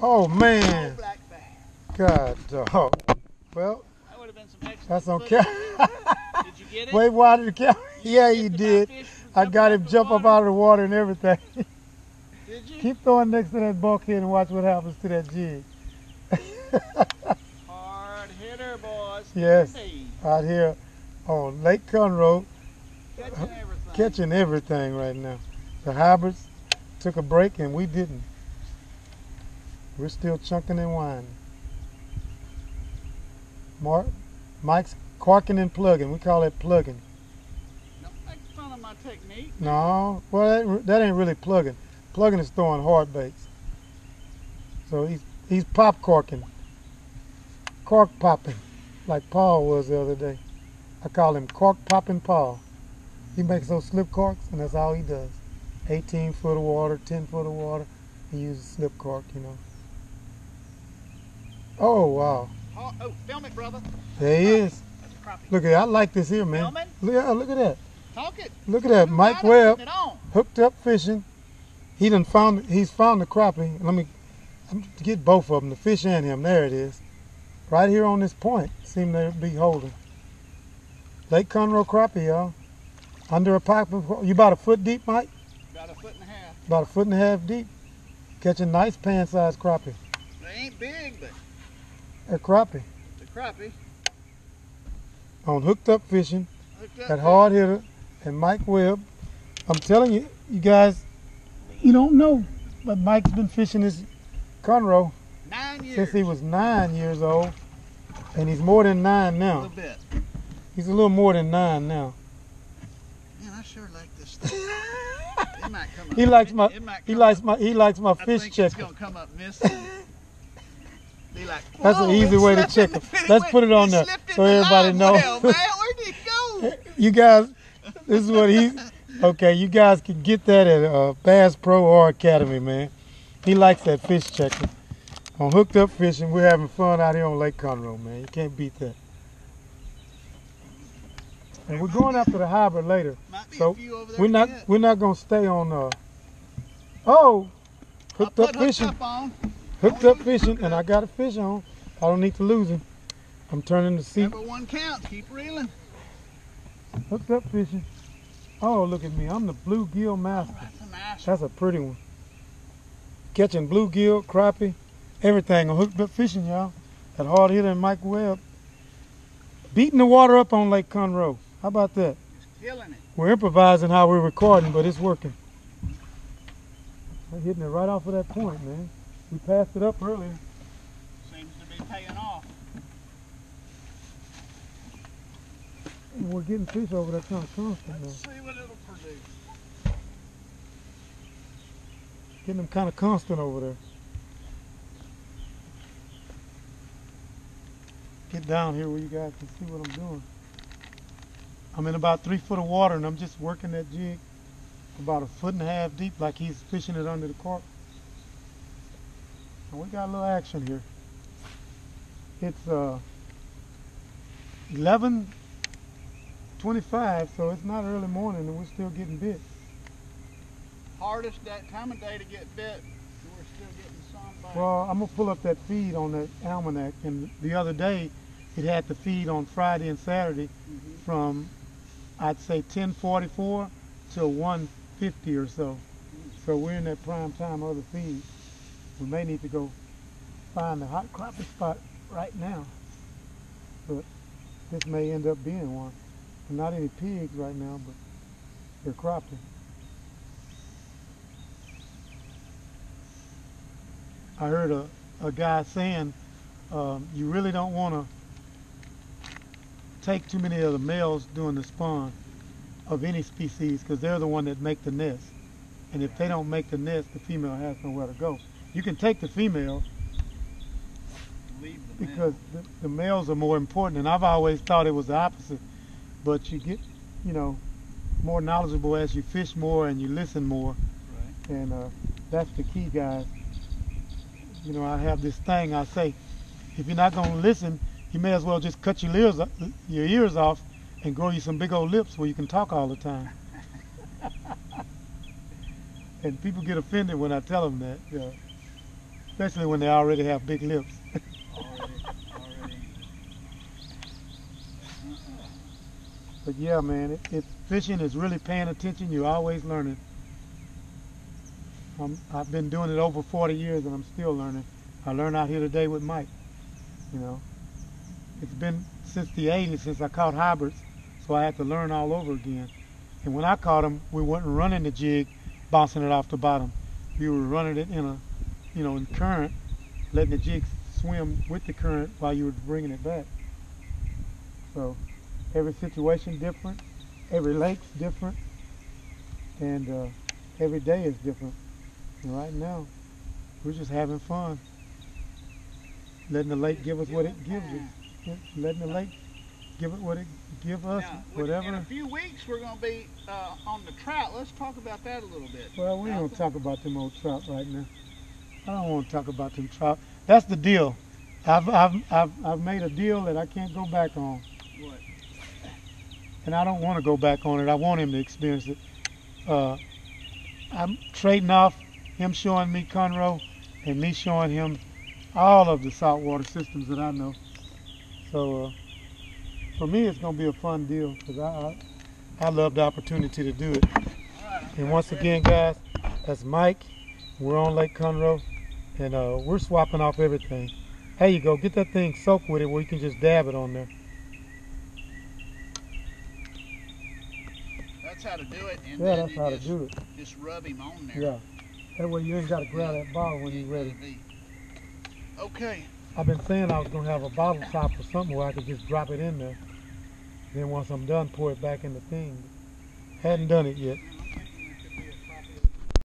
Oh man. Black bass. God dog. Well, That would have been some excellent. that's okay. Did you get it? Wait, why did the camera? Yeah, you did. I got him jump up out of the water and everything. Did you? Keep throwing next to that bulkhead and watch what happens to that jig. Hard hitter, boys. Yes. Indeed. Out here on Lake Conroe, Catching everything. catching everything right now. The hybrids took a break and we didn't. We're still chunking and whining. Mike's corking and plugging. We call it plugging. Don't make fun of my technique. No, well that ain't really plugging. Plugging is throwing hard baits. So he's pop corking, cork popping, like Paul was the other day. I call him cork popping Paul. He makes those slip corks and that's all he does. 18 foot of water, 10 foot of water. He uses slip cork, you know. Oh wow. Oh, film it, brother. There he is. That's a crappie. Look at I like this here, man. Filming? Look at that. Talk it. Look at that. Ooh, Mike right on, Webb putting it on. hooked up fishing. He's found the crappie. Let me get both of them, the fish and him. There it is. Right here on this point. Seem to be holding. Lake Conroe crappie, y'all. Under a pipe. You about a foot deep, Mike? About a foot and a half. About a foot and a half deep. Catching nice pan-sized crappie. They ain't big, but A crappie. it's a crappie. On hooked up fishing. Hooked up That hard hitter and Mike Webb. I'm telling you, you guys, you don't know, but Mike's been fishing this Conroe 9 years. since he was 9 years old, and he's more than 9 A now. little bit. He's a little more than 9 now. Man, I sure like this stuff. It might come up. He likes my It might he come likes up. my he likes my I fish think it's checker. gonna come up missing. Be like, That's an whoa, easy it way to slipped check in it. the- Let's put it on it there slipped in so the everybody live knows. well, man, where'd it go? You guys, this is what he. Okay, you guys can get that at Bass Pro or Academy, man. He likes that fish checker. On hooked up fishing, we're having fun out here on Lake Conroe, man. You can't beat that. And we're going after the hybrid later, Might be so a few over there we're not gonna stay on. Oh, hooked up Hooked fishing, up on. hooked up fishing, and I got a fish on. I don't need to lose him. I'm turning the seat. Number one counts. Keep reeling. Hooked up fishing. Oh, look at me. I'm the bluegill master. That's a nice. That's a pretty one. Catching bluegill, crappie, everything on hooked up fishing, y'all. That hard hitter and Mike Webb. Beating the water up on Lake Conroe. How about that? Just killing it. We're improvising how we're recording, but it's working. We're hitting it right off of that point, man. We passed it up earlier. Seems to be paying off. And we're getting fish over there kind of constant now. Let's see what it'll produce. Getting them kind of constant over there. Get down here where you guys can see what I'm doing. I'm in about 3 foot of water and I'm just working that jig about a foot and a half deep like he's fishing it under the cork. And we got a little action here. It's 11:25, so it's not early morning and we're still getting bit. Hardest that time of day to get bit. We're still getting some bite. Well, I'm gonna pull up that feed on that almanac, and the other day it had the feed on Friday and Saturday from I'd say 10:44 till 1:50 or so. So we're in that prime time of the feed. We may need to go find the hot crappie spot right now, but this may end up being one. Not any pigs right now, but they're crappie. I heard a guy saying you really don't want to take too many of the males doing the spawn of any species because they're the one that make the nest. And if they don't make the nest, the female has nowhere to go. You can take the female Leave the because the males are more important. And I've always thought it was the opposite. But you get, you know, more knowledgeable as you fish more and you listen more. Right. And that's the key, guys. You know, I have this thing I say, if you're not going to listen, you may as well just cut your ears off and grow you some big old lips where you can talk all the time. And people get offended when I tell them that. especially when they already have big lips. Already. But yeah, man, fishing is really paying attention. You're always learning. I've been doing it over 40 years and I'm still learning. I learned out here today with Mike. You know, it's been since the 80s since I caught hybrids, so I had to learn all over again. And when I caught them, we weren't running the jig, bouncing it off the bottom. We were running it in current, letting the jig swim with the current while you were bringing it back. So every situation different, every lake's different, and every day is different. And right now, we're just having fun, letting the lake give us what it gives us, letting the lake give it what it give us, now, whatever. In a few weeks, we're going to be on the trout. Let's talk about that a little bit. Well, we ain't gonna talk about them old trout right now. I don't want to talk about them trout. That's the deal. I've made a deal that I can't go back on. What? And I don't want to go back on it. I want him to experience it. I'm trading off him showing me Conroe and me showing him all of the saltwater systems that I know. So for me, it's going to be a fun deal because I love the opportunity to do it. Right, and once again, guys, that's Mike. We're on Lake Conroe, and we're swapping off everything. There you go. Get that thing soaked with it where you can just dab it on there. That's how to do it. And Yeah, then that's how to do it. Just rub him on there. Yeah. That way you ain't got to grab that bottle when you're ready. Okay. I've been saying I was going to have a bottle top or something where I could just drop it in there. Then once I'm done, pour it back in the thing. Hadn't done it yet.